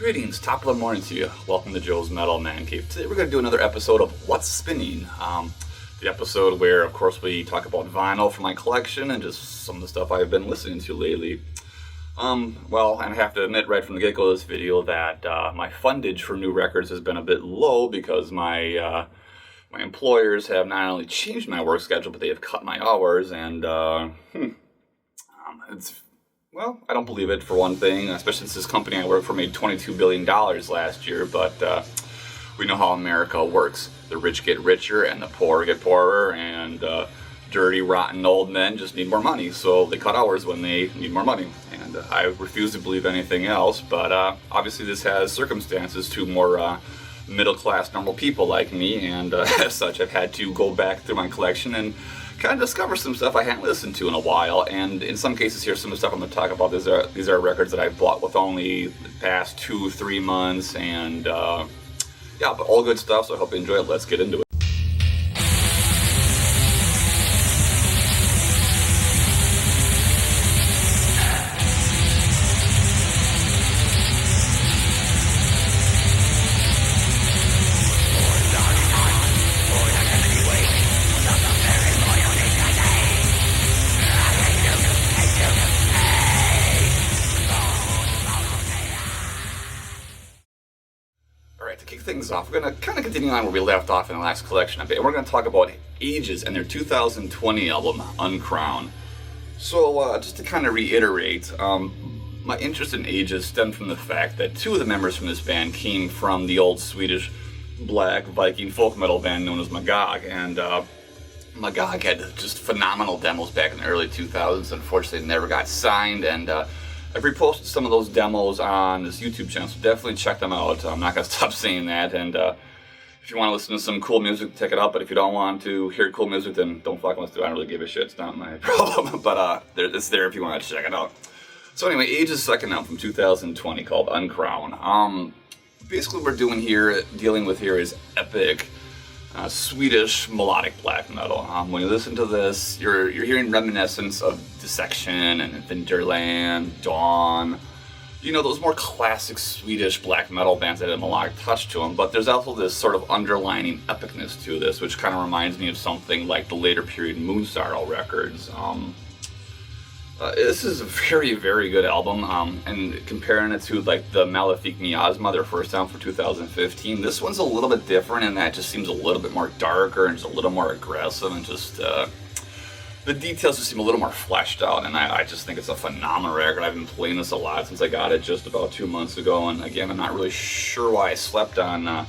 Greetings, top of the morning to you. Welcome to Joe's Metal Mancave. Today we're going to do another episode of What's Spinning. The episode where, of course, we talk about vinyl from my collection and just some of the stuff I've been listening to lately. Well, I have to admit right from the get-go of this video that my fundage for new records has been a bit low because my employers have not only changed my work schedule, but they have cut my hours, and well, I don't believe it, for one thing, especially since this company I work for made $22 billion last year, but we know how America works. The rich get richer and the poor get poorer, and dirty, rotten old men just need more money, so they cut hours when they need more money. And I refuse to believe anything else, but obviously this has circumstances to more middle-class, normal people like me, and as such I've had to go back through my collection and kind of discover some stuff I hadn't listened to in a while. And in some cases here, some of the stuff I'm going to talk about, these are records that I've bought with only the past 2-3 months, and yeah, but all good stuff, so I hope you enjoy it. Let's get into it. To kick things off, we're going to kind of continue on where we left off in the last collection a bit. We're going to talk about Ageless and their 2020 album, Uncrown. So, just to kind of reiterate, my interest in Ageless stemmed from the fact that two of the members from this band came from the old Swedish black Viking folk metal band known as Mancave, and Mancave had just phenomenal demos back in the early 2000s. Unfortunately, they never got signed, and I've reposted some of those demos on this YouTube channel, so definitely check them out. I'm not going to stop saying that, and if you want to listen to some cool music, check it out, but if you don't want to hear cool music, then don't fucking listen to it. I don't really give a shit. It's not my problem, but it's there if you want to check it out. So anyway, Age's second album from 2020 called Uncrown. Basically what we're doing here, dealing with here is epic Swedish melodic black metal. When you listen to this, you're hearing reminiscence of Dissection and Vinterland, Dawn, you know, those more classic Swedish black metal bands that have a melodic touch to them, but there's also this sort of underlining epicness to this, which kind of reminds me of something like the later period Moonsorrow records. This is a very, very good album, and comparing it to like the Malefic Miasma, their first album for 2015, this one's a little bit different in that it just seems a little bit more darker and just a little more aggressive, and just the details just seem a little more fleshed out, and I just think it's a phenomenal record. I've been playing this a lot since I got it just about 2 months ago, and again, I'm not really sure why I slept on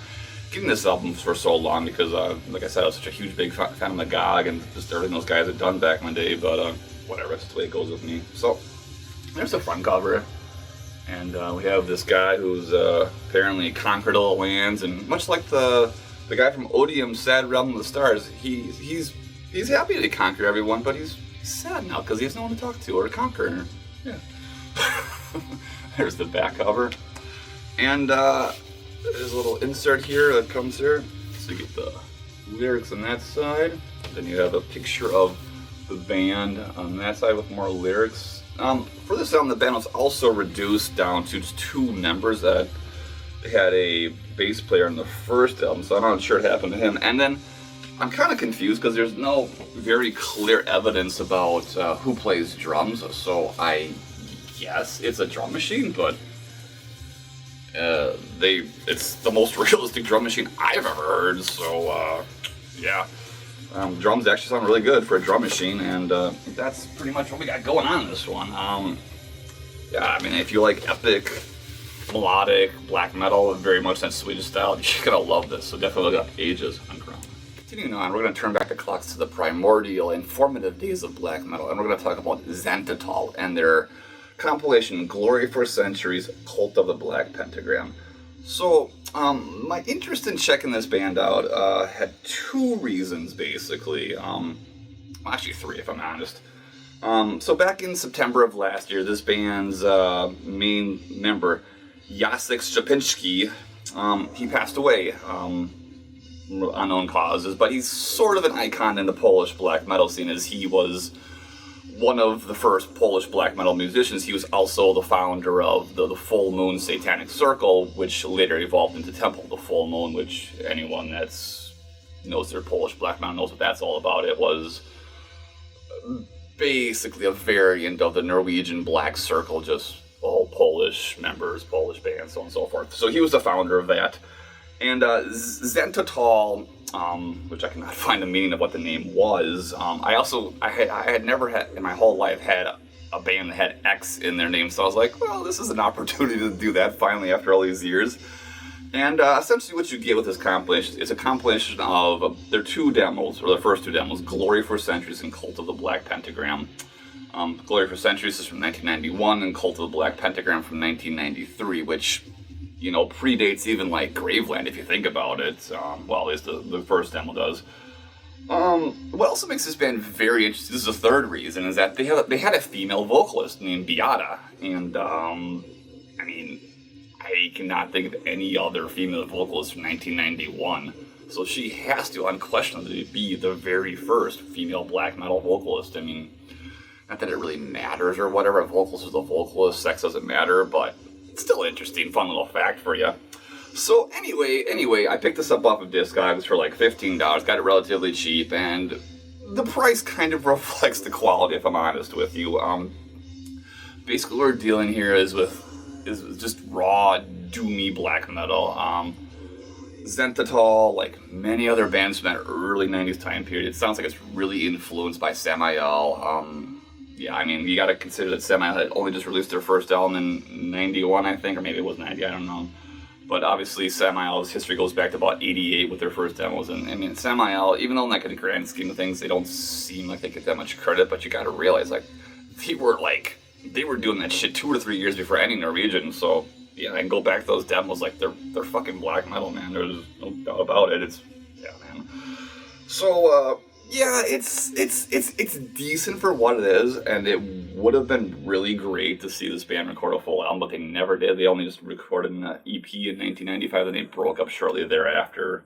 getting this album for so long, because like I said, I was such a huge big fan of Mancave and just everything those guys had done back in the day, but whatever, that's the way it goes with me. So, there's the front cover, and we have this guy who's apparently conquered all the lands, and much like the guy from Odium's Sad Realm of the Stars, he's happy to conquer everyone, but he's sad now because he has no one to talk to or to conquer. Yeah. There's the back cover, and there's a little insert here that comes here, so you get the lyrics on that side, then you have a picture of the band on that side with more lyrics. For this album, the band was also reduced down to just 2 members. That they had a bass player on the first album, so I'm not sure what happened to him. And then I'm kind of confused because there's no very clear evidence about who plays drums, so I guess it's a drum machine, but it's the most realistic drum machine I've ever heard, so yeah. Drums actually sound really good for a drum machine, and that's pretty much what we got going on in this one. Yeah, I mean, if you like epic, melodic, black metal, very much that Swedish style, you're gonna love this, so definitely look up Ageless Uncrown. Continuing on, we're gonna turn back the clocks to the primordial and formative days of black metal, and we're gonna talk about Xantatal and their compilation, Glory for Centuries, Cult of the Black Pentagram. So, my interest in checking this band out had 2 reasons, basically. Well, actually 3, if I'm honest. So back in September of last year, this band's main member, Jacek Szczepinski, he passed away. Unknown causes, but he's sort of an icon in the Polish black metal scene, as he was one of the first Polish black metal musicians. He was also the founder of the Full Moon Satanic Circle, which later evolved into Temple of the Full Moon, which anyone that's knows their Polish black metal knows what that's all about. It was basically a variant of the Norwegian Black Circle, just all Polish members, Polish bands, so on and so forth. So he was the founder of that. And Zentatal, which I cannot find the meaning of what the name was. I had never had in my whole life had a band that had X in their name, so I was like, well, this is an opportunity to do that finally after all these years. And essentially what you get with this compilation is a compilation of their two demos, or the first two demos, Glory for Centuries and Cult of the Black Pentagram. Glory for Centuries is from 1991, and Cult of the Black Pentagram from 1993, which, you know, predates even like Graveland if you think about it. Well, at least the first demo does. What also makes this band very interesting, this is the third reason, is that they had a female vocalist named Beata, and I mean, I cannot think of any other female vocalist from 1991, so she has to unquestionably be the very first female black metal vocalist. I mean, not that it really matters or whatever, a vocalist is a vocalist, sex doesn't matter, but it's still interesting, fun little fact for you. So anyway, I picked this up off of Discogs for like $15, got it relatively cheap, and the price kind of reflects the quality, if I'm honest with you. Basically what we're dealing here is just raw, doomy black metal. Zentatal, like many other bands from that early 90s time period, it sounds like it's really influenced by Samael. Yeah, I mean, you gotta consider that Samael had only just released their first album in 91, I think, or maybe it was 90, I don't know. But obviously Samael's history goes back to about 88 with their first demos, and I mean, Samael, even though in like a grand scheme of things, they don't seem like they get that much credit, but you gotta realize, like, they were doing that shit 2 or 3 years before any Norwegian, so yeah, I can go back to those demos, like, they're fucking black metal, man, there's no doubt about it, yeah, man. So, yeah, it's decent for what it is, and it would have been really great to see this band record a full album, but they never did. They only just recorded an EP in 1995, and they broke up shortly thereafter.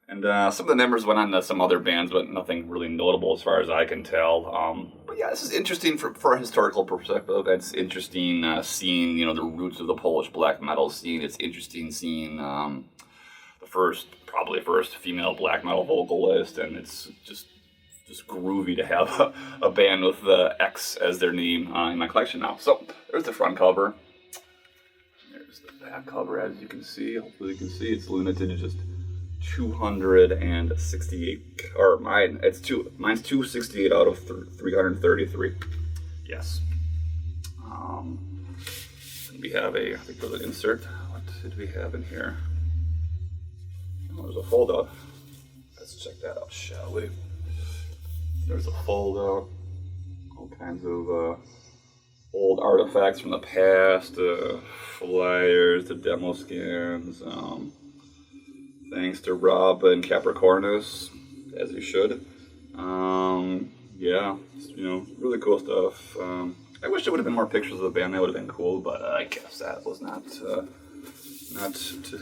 And some of the members went on to some other bands, but nothing really notable as far as I can tell. But yeah, this is interesting for a historical perspective. It's interesting seeing, you know, the roots of the Polish black metal scene. It's interesting seeing probably the first female black metal vocalist, and it's just groovy to have a band with the X as their name in my collection now. So there's the front cover. There's the back cover, as you can see. Hopefully you can see it's limited to just 268, or mine's 268 out of 333. Yes. We have I think there's an insert. What did we have in here? Oh, there's a fold out. Let's check that out, shall we? There's a fold out. All kinds of old artifacts from the past, flyers, the demo scans. Thanks to Rob and Capricornus, as you should. Yeah, you know, really cool stuff. I wish there would have been more pictures of the band. That would have been cool, but I guess that was not to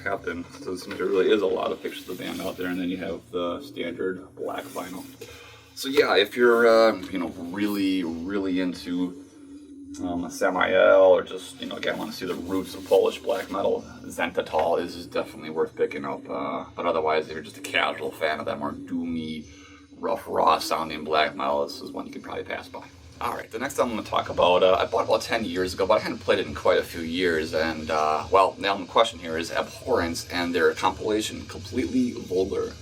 happen. So there really is a lot of pictures of the band out there, and then you have the standard black vinyl. So yeah, if you're you know, really into Samael, or just, you know, again, want to see the roots of Polish black metal, Zentatal is definitely worth picking up. But otherwise, if you're just a casual fan of that more doomy, rough, raw sounding black metal, this is one you can probably pass by. Alright, the next album I'm going to talk about, I bought about 10 years ago, but I hadn't played it in quite a few years, and, well, the album in question here is Abhorrence and their compilation, Completely Vulgar.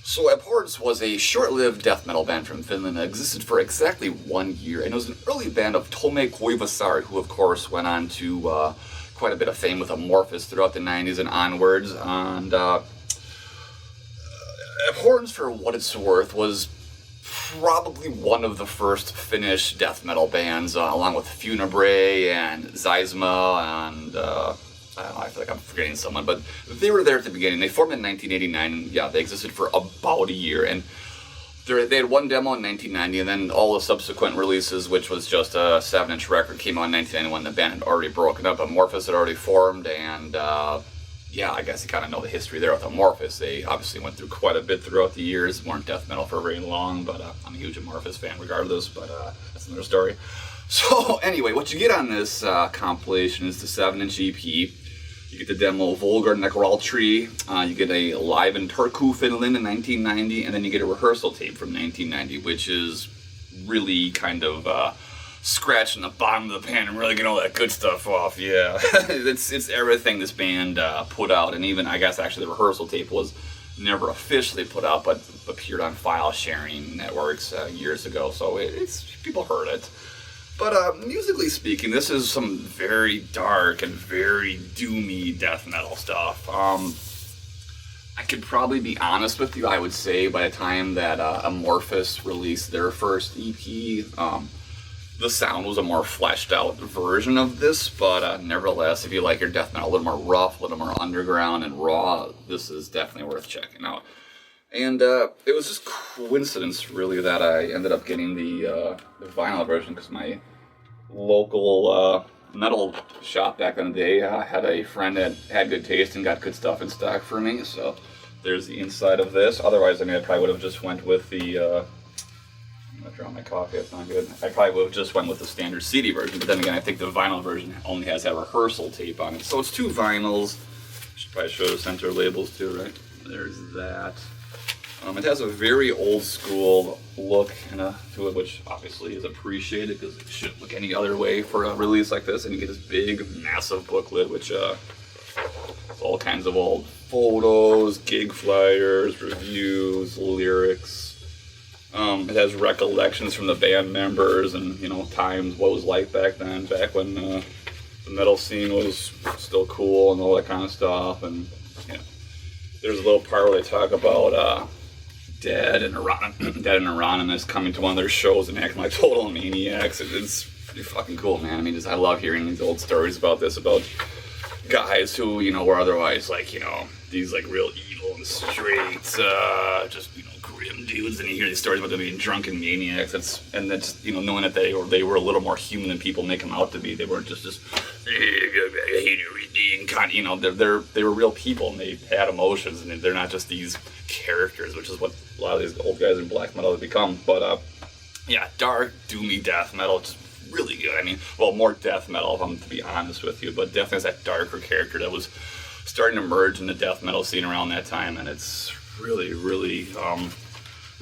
So Abhorrence was a short-lived death metal band from Finland that existed for exactly 1 year, and it was an early band of Tome Koivusaari, who of course went on to quite a bit of fame with Amorphis throughout the 90s and onwards. And Abhorrence, for what it's worth, was probably one of the first Finnish death metal bands, along with Funebre and Zeisma and I don't know, I feel like I'm forgetting someone, but they were there at the beginning. They formed in 1989, and yeah, they existed for about a year, and they had one demo in 1990, and then all the subsequent releases, which was just a 7-inch record, came out in 1991. The band had already broken up, Amorphis had already formed, and yeah, I guess you kind of know the history there with Amorphis. They obviously went through quite a bit throughout the years, weren't death metal for very long, but I'm a huge Amorphis fan regardless, but that's that's another story. So anyway, what you get on this compilation is the 7-inch EP. You get the demo Vulgar Necraltry, you get a live in Turku, Finland in 1990, and then you get a rehearsal tape from 1990, which is really kind of scratching the bottom of the pan and really getting all that good stuff off. Yeah, it's everything this band put out, and even I guess actually the rehearsal tape was never officially put out, but appeared on file sharing networks years ago, so it's people heard it. But musically speaking, this is some very dark and very doomy death metal stuff. I could probably be honest with you, I would say by the time that Amorphous released their first EP, the sound was a more fleshed out version of this, but nevertheless, if you like your death metal a little more rough, a little more underground and raw, this is definitely worth checking out. And it was just coincidence, really, that I ended up getting the vinyl version, because my local metal shop back in the day had a friend that had good taste and got good stuff in stock for me, so there's the inside of this. Otherwise, I mean, I probably would have just went with the... I'm going to draw my coffee, that's not good. I probably would have just went with the standard CD version, but then again, I think the vinyl version only has that rehearsal tape on it. So it's 2 vinyls. Should probably show the center labels too, right? There's that. It has a very old school look to it, which obviously is appreciated because it shouldn't look any other way for a release like this. And you get this big, massive booklet, which has all kinds of old photos, gig flyers, reviews, lyrics. It has recollections from the band members and, times, what it was like back then, back when the metal scene was still cool and all that kind of stuff. And there's a little part where they talk about Dead and Anonymous coming to one of their shows and acting like total maniacs. It's pretty fucking cool, man. I mean, I love hearing these old stories about this, about guys who, were otherwise these real evil and straight, just, grim dudes, and you hear these stories about them being drunken maniacs. And that's knowing that they were a little more human than people make them out to be. They weren't just this, I hate everything, kind of, they were real people, and they had emotions, and they're not just these characters, which is what a lot of these old guys in black metal have become. But dark, doomy death metal, just really good. I mean, more death metal, if I'm to be honest with you, but definitely has that darker character that was starting to emerge in the death metal scene around that time, and it's really, really,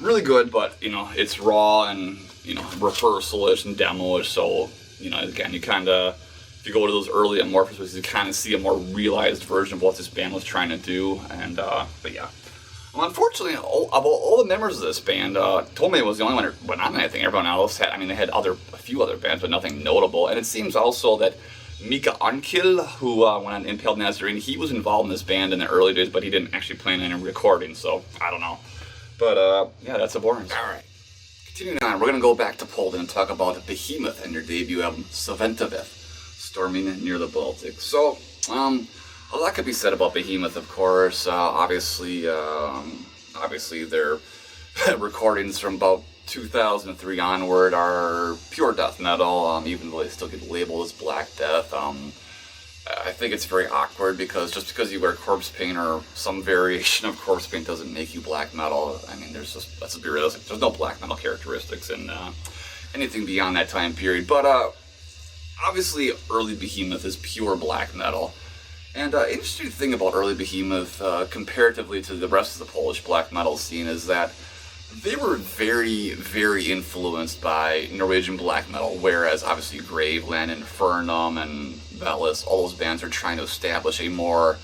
really good. But it's raw and rehearsal-ish and demo-ish. So again, you kind of, if you go to those early Amorphous, you kind of see a more realized version of what this band was trying to do. And but yeah. Unfortunately, all the members of this band told me it was the only one who went on anything. Everyone else had, they had a few other bands, but nothing notable. And it seems also that Mika Ankil, who went on Impaled Nazarene, he was involved in this band in the early days, but he didn't actually play in any recording, so I don't know. But that's a boring. All right. Continuing on, we're going to go back to Poland and talk about Behemoth and their debut album, Sventaveth, Storming Near the Baltic. So, a lot could be said about Behemoth, of course. Obviously, their recordings from about 2003 onward are pure death metal, even though they still get labeled as Black Death. I think it's very awkward because just because you wear corpse paint or some variation of corpse paint doesn't make you black metal. I mean, let's just be realistic, there's no black metal characteristics in anything beyond that time period. But obviously, early Behemoth is pure black metal. And interesting thing about early Behemoth, comparatively to the rest of the Polish black metal scene, is that they were very, very influenced by Norwegian black metal, whereas obviously Graveland, Infernum, and Velis, all those bands are trying to establish the more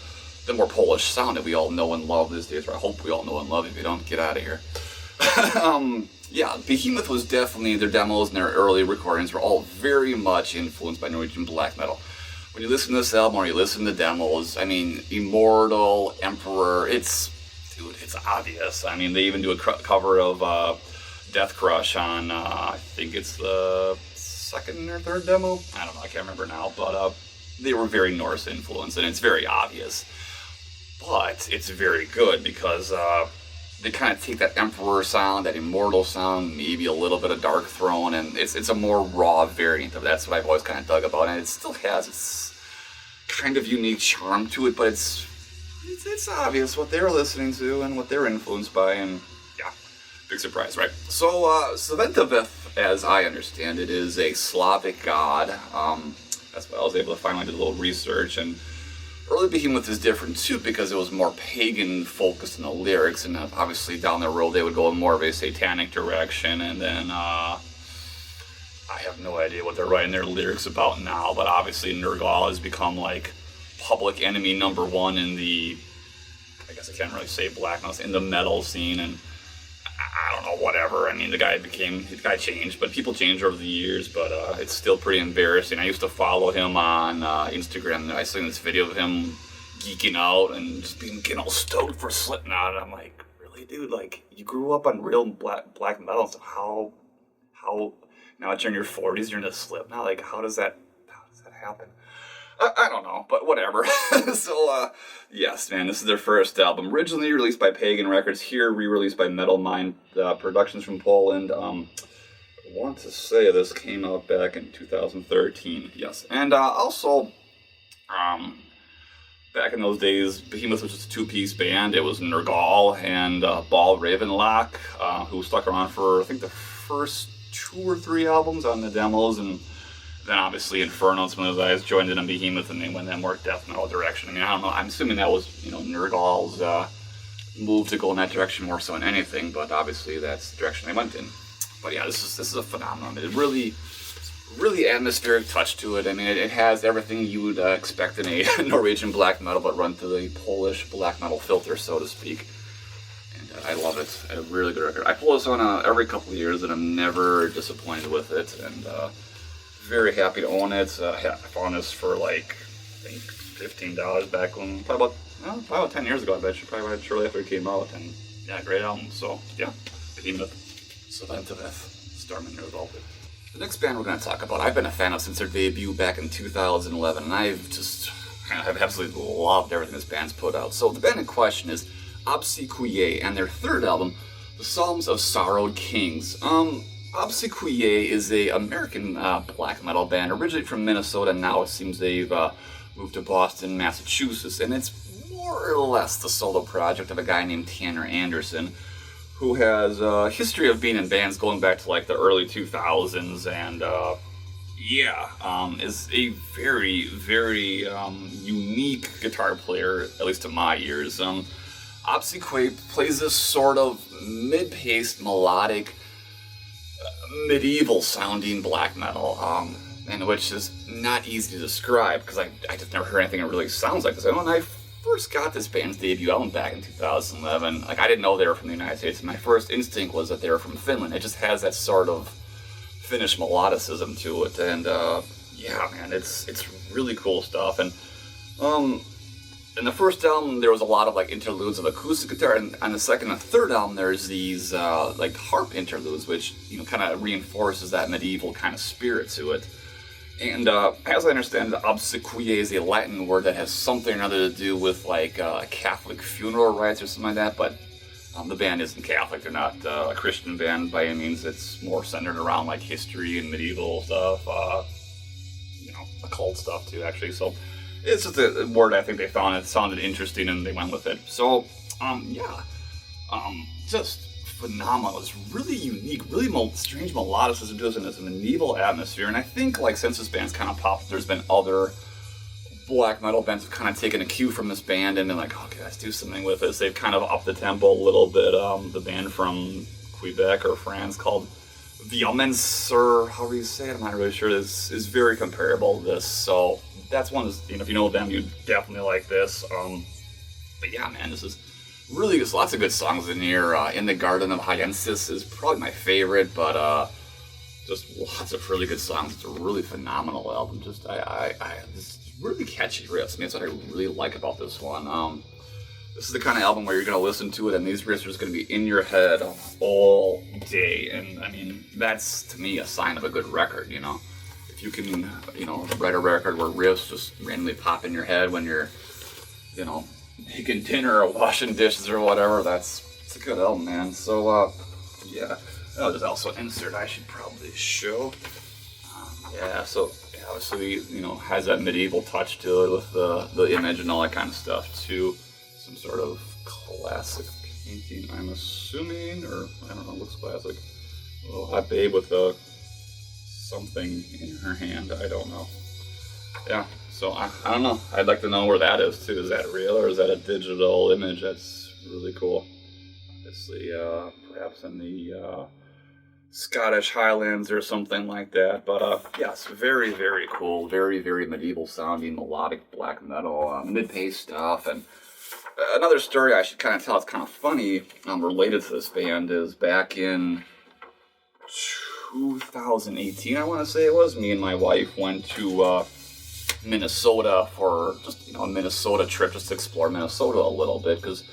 Polish sound that we all know and love these days, or I hope we all know and love. If you don't, get out of here. Behemoth was definitely, their demos and their early recordings were all very much influenced by Norwegian black metal. When you listen to this album or you listen to demos, Immortal, Emperor, it's obvious. They even do a cover of Death Crush on, I think it's the second or third demo? I don't know, I can't remember now, but they were very Norse influenced, and it's very obvious. But it's very good because they kind of take that Emperor sound, that Immortal sound, maybe a little bit of Dark Throne, and it's a more raw variant of that. That's what I've always kind of dug about, and it still has its kind of unique charm to it, but it's obvious what they're listening to and what they're influenced by, and yeah, big surprise, right? So, Sventaveth as I understand it, is a Slavic god. That's what I was able to find when I did a little research. And early Behemoth is different too because it was more pagan focused in the lyrics, and obviously down the road they would go in more of a satanic direction. And then I have no idea what they're writing their lyrics about now, but obviously Nergal has become like public enemy number one in the, I guess I can't really say black metal, in the metal scene. And I don't know, whatever. I mean, the guy changed, but people change over the years, but it's still pretty embarrassing. I used to follow him on Instagram, and I seen this video of him geeking out and just getting all stoked for Slipknot, and I'm like, really, dude? Like, you grew up on real black metal, so how, now that you're in your 40s, you're into Slipknot? Like, how does that happen? I don't know, but whatever. So, yes, man, this is their first album. Originally released by Pagan Records, here re-released by Metal Mind Productions from Poland. I want to say this came out back in 2013, yes. And also, back in those days, Behemoth was just a two-piece band. It was Nergal and Ball Ravenlock, who stuck around for, I think, the first 2 or 3 albums on the demos, and then obviously Inferno and some of those guys joined in on Behemoth, and they went in that more death metal direction. I mean, I don't know, I'm assuming that was, Nergal's move to go in that direction more so than anything, but obviously that's the direction they went in. But yeah, this is a phenomenon. It really atmospheric touch to it. I mean, it has everything you would expect in a Norwegian black metal, but run through the Polish black metal filter, so to speak. And I love it. A really good record. I pull this on every couple of years, and I'm never disappointed with it. And very happy to own it. I found this for like, I think $15 back when, probably about 10 years ago, I bet you. Probably right shortly after it came out. And yeah, great album. So yeah, Behemoth, Savantaveth, Starman Nergal. The next band we're going to talk about, I've been a fan of since their debut back in 2011, and I've absolutely loved everything this band's put out. So the band in question is Obsequiae, and their third album, The Psalms of Sorrowed Kings. Obsequiae is a American black metal band, originally from Minnesota. Now it seems they've moved to Boston, Massachusetts, and it's more or less the solo project of a guy named Tanner Anderson, who has a history of being in bands going back to like the early 2000s, and is a very, very unique guitar player, at least to my ears. Obsequiae plays this sort of mid-paced, melodic, medieval sounding black metal, and which is not easy to describe because I just never heard anything that really sounds like this. When I first got this band's debut album back in 2011, like, I didn't know they were from the United States, and my first instinct was that they were from Finland. It just has that sort of Finnish melodicism to it, and yeah, man, it's really cool stuff. And in the first album, there was a lot of like interludes of acoustic guitar, and on the second and third album, there's these like harp interludes, which kind of reinforces that medieval kind of spirit to it. And as I understand it, obsequiae is a Latin word that has something or other to do with like Catholic funeral rites or something like that, but the band isn't Catholic. They're not a Christian band by any means. It's more centered around like history and medieval stuff, occult stuff too, actually. So it's just a word I think they found it sounded interesting and they went with it. So, just phenomenal. It's really unique, really strange melodicism to it, and it's a medieval atmosphere. And I think, like, since this band's kind of popped, there's been other black metal bands have kind of taken a cue from this band and been like, okay, let's do something with this. They've kind of upped the tempo a little bit. The band from Quebec or France called Violence, or however you say it, I'm not really sure, is very comparable to this. So that's one, if you know them, you definitely like this. But yeah, man, this is really, there's lots of good songs in here. In the Garden of Hyensis is probably my favorite, but just lots of really good songs. It's a really phenomenal album. Just really catchy riffs. I mean, that's what I really like about this one. This is the kind of album where you're going to listen to it and these riffs are just going to be in your head all day. And I mean, that's to me a sign of a good record, If you can, write a record where riffs just randomly pop in your head when you're, making dinner or washing dishes or whatever, it's a good album, man. So, yeah. Oh, there's also an insert I should probably show. So obviously, has that medieval touch to it with the image and all that kind of stuff too. Some sort of classic painting, I'm assuming, or I don't know, looks classic. A little hot babe with a something in her hand. I don't know. Yeah, so I don't know. I'd like to know where that is too. Is that real or is that a digital image? That's really cool. Obviously, perhaps in the Scottish Highlands or something like that. But yes, very, very cool. Very, very medieval sounding, melodic black metal, mid-pace stuff. And another story I should kind of tell, it's kind of funny, related to this band, is back in 2018, I want to say it was, me and my wife went to Minnesota for just, a Minnesota trip, just to explore Minnesota a little bit, because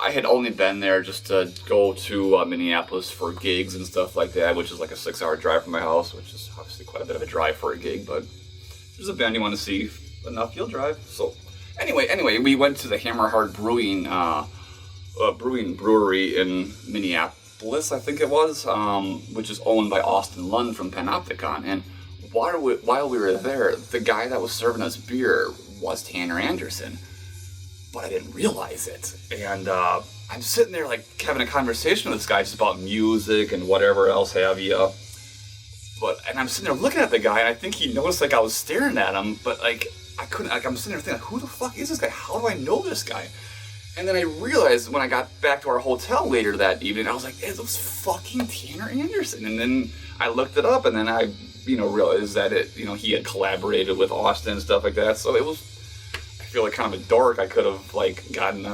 I had only been there just to go to Minneapolis for gigs and stuff like that, which is like a 6-hour drive from my house, which is obviously quite a bit of a drive for a gig, but if there's a band you want to see enough, you'll drive. So anyway, we went to the Hammerheart brewery in Minneapolis, I think it was, which is owned by Austin Lund from Panopticon. And while we were there, the guy that was serving us beer was Tanner Anderson. But I didn't realize it. And I'm sitting there like having a conversation with this guy just about music and whatever else have you. And I'm sitting there looking at the guy, and I think he noticed like I was staring at him, but like I couldn't, like I'm sitting there thinking, like, who the fuck is this guy? How do I know this guy? And then I realized when I got back to our hotel later that evening, I was like, it was fucking Tanner Anderson. And then I looked it up, and then I, realized that he had collaborated with Austin and stuff like that. So it was, I feel like kind of a dork. I could have like gotten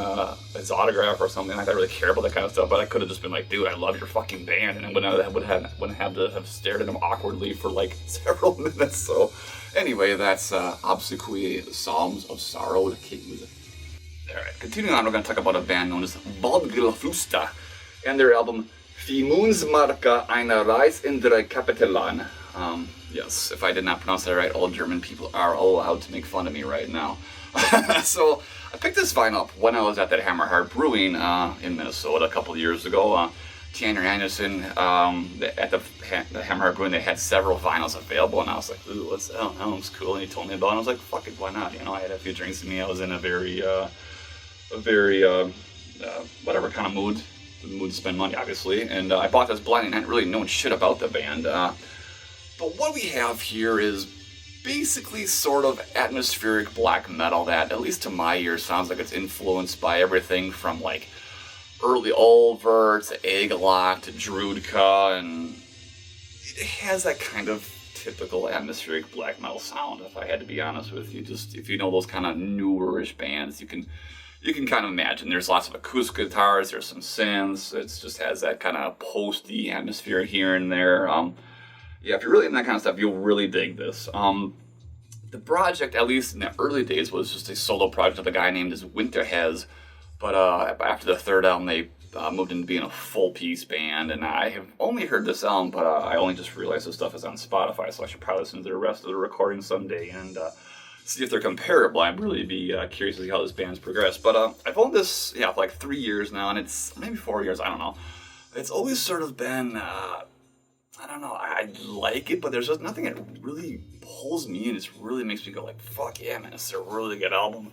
his autograph or something. I don't really care about that kind of stuff, but I could have just been like, dude, I love your fucking band, and I wouldn't have to have stared at him awkwardly for like several minutes. So anyway, that's Obsequiae, the Psalms of Sorrow, the Kid music. Alright, continuing on, we're going to talk about a band known as Valdgrilflusta and their album Fimunsmarka eine Reise in der Kapiteln. Yes, if I did not pronounce that right, all German people are allowed to make fun of me right now. So I picked this vinyl up when I was at that Hammerheart Brewing in Minnesota a couple of years ago. Tanner Anderson at the Hammerheart Brewing, they had several vinyls available, and I was like, ooh, what's that? That one's cool. And he told me about it, and I was like, fuck it, why not? I had a few drinks in me. I was in a very whatever kind of mood to spend money, obviously. And I bought this blind and not really knowing shit about the band. But what we have here is basically sort of atmospheric black metal that, at least to my ear, sounds like it's influenced by everything from like early Ulver to Ageless to Drudka, and it has that kind of typical atmospheric black metal sound, if I had to be honest with you. Just if you know those kind of newerish bands, you can kind of imagine. There's lots of acoustic guitars, there's some synths, it just has that kind of posty atmosphere here and there. Yeah, if you're really in that kind of stuff, you'll really dig this. The project, at least in the early days, was just a solo project of a guy named Winterhez. But after the third album, they moved into being a full-piece band. And I have only heard this album, but I only just realized this stuff is on Spotify, so I should probably listen to the rest of the recording someday and see if they're comparable. I'd really be curious to see how this band's progressed. But I've owned this, for like 3 years now, and it's maybe 4 years, I don't know. It's always sort of been... I don't know, I like it, but there's just nothing that really pulls me in. It really makes me go like, fuck yeah, man, it's a really good album.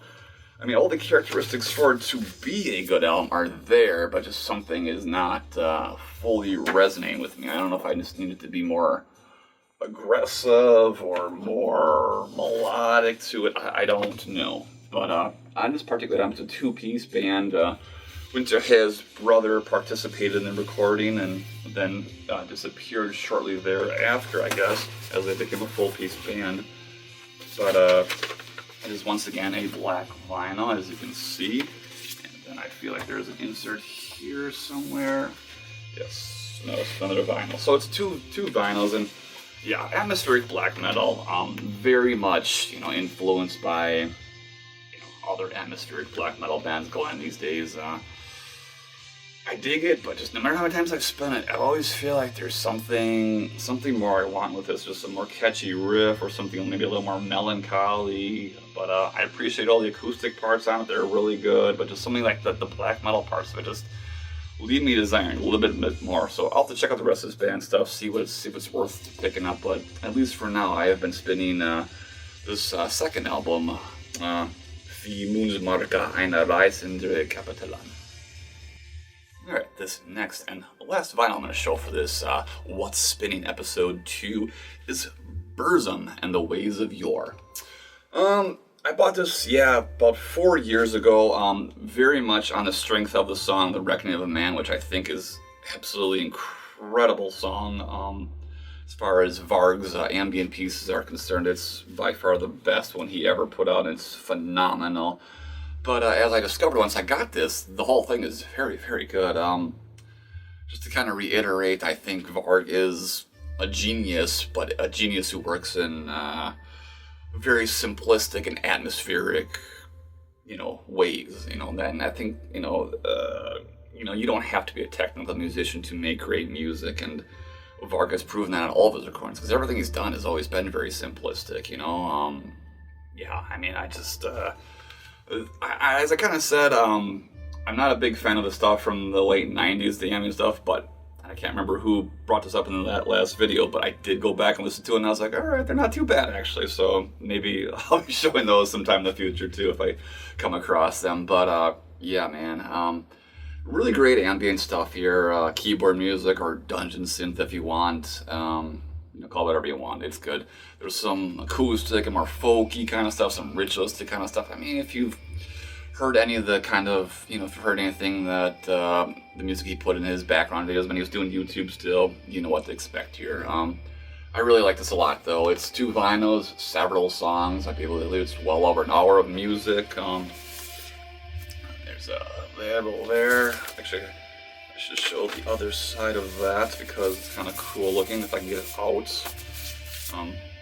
I mean, all the characteristics for it to be a good album are there, but just something is not fully resonating with me. I don't know if I just need it to be more aggressive or more melodic to it. I don't know. But on this particular album, it's a two-piece band. Winterhez' brother participated in the recording and then disappeared shortly thereafter, I guess, as they became a full-piece band. But it is once again a black vinyl, as you can see. And then I feel like there's an insert here somewhere. Yes, no, it's another vinyl. So it's two vinyls, and yeah, atmospheric black metal, very much, influenced by other atmospheric black metal bands going on these days. I dig it, but just no matter how many times I've spun it, I always feel like there's something more I want with this, just a more catchy riff or something maybe a little more melancholy. But I appreciate all the acoustic parts on it; they're really good. But just something like the black metal parts of it just leave me desiring a little bit more. So I'll have to check out the rest of this band stuff, see what's worth picking up. But at least for now, I have been spinning this second album, Fimunsmarka eine Reise in der Kapiteln. Alright, this next and last vinyl I'm going to show for this What's Spinning episode 2 is Burzum and the Ways of Yore. I bought this, about 4 years ago, very much on the strength of the song The Reckoning of a Man, which I think is absolutely incredible song. As far as Varg's ambient pieces are concerned, it's by far the best one he ever put out. It's phenomenal. But as I discovered once I got this, the whole thing is very, very good. Just to kind of reiterate, I think Varg is a genius, but a genius who works in very simplistic and atmospheric, ways. And I think, you don't have to be a technical musician to make great music, and Varg has proven that on all of his recordings, because everything he's done has always been very simplistic. As I kind of said, I'm not a big fan of the stuff from the late 90s, the ambient stuff, but I can't remember who brought this up in that last video, but I did go back and listen to it, and I was like, alright, they're not too bad, actually, so maybe I'll be showing those sometime in the future, too, if I come across them. But, yeah, man, really great ambient stuff here, keyboard music, or dungeon synth if you want. Call it whatever you want, it's good. There's some acoustic and more folky kind of stuff, some ritualistic kind of stuff. I mean, if you've heard any of the kind of, if you've heard anything that the music he put in his background videos when he was doing YouTube still, you know what to expect here. I really like this a lot, though. It's 2 vinyls, several songs. I believe it's well over an hour of music. There's a label there. Actually, I should show the other side of that because it's kind of cool looking if I can get it out.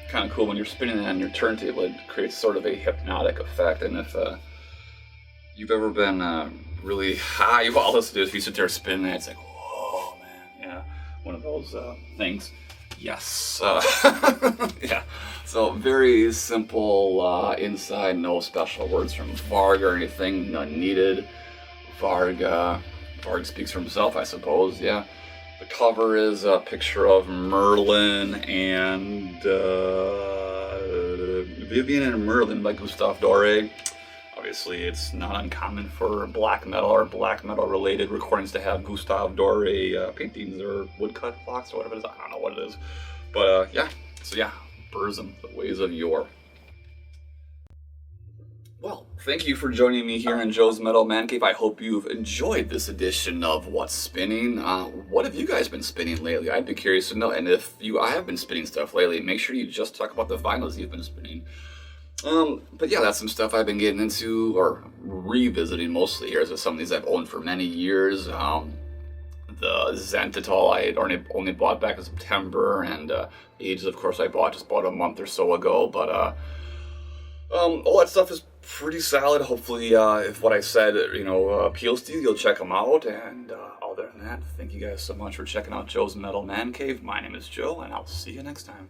Kind of cool when you're spinning it on your turntable, it creates sort of a hypnotic effect. And if you've ever been really high while listening to it, if you sit there spinning it, it's like, whoa, man, yeah, one of those things. Yes. Yeah. So very simple inside, no special words from Varg or anything, none needed. Varg speaks for himself, I suppose, yeah. The cover is a picture of Merlin and Vivian and Merlin by Gustave Doré. Obviously, it's not uncommon for black metal or black metal related recordings to have Gustave Doré paintings or woodcut blocks or whatever it is. I don't know what it is. But Burzum, the Ways of Yore. Well, thank you for joining me here in Joe's Metal Mancave. I hope you've enjoyed this edition of What's Spinning. What have you guys been spinning lately? I'd be curious to know. And if I have been spinning stuff lately, make sure you just talk about the vinyls you've been spinning. But yeah, that's some stuff I've been getting into, or revisiting mostly here. So some of these I've owned for many years. The Xanthitol I had only bought back in September, and Ageless, of course, I just bought a month or so ago. But all that stuff is pretty solid. Hopefully, if what I said, appeals to you, you'll check them out. And other than that, thank you guys so much for checking out Joe's Metal Man Cave. My name is Joe, and I'll see you next time.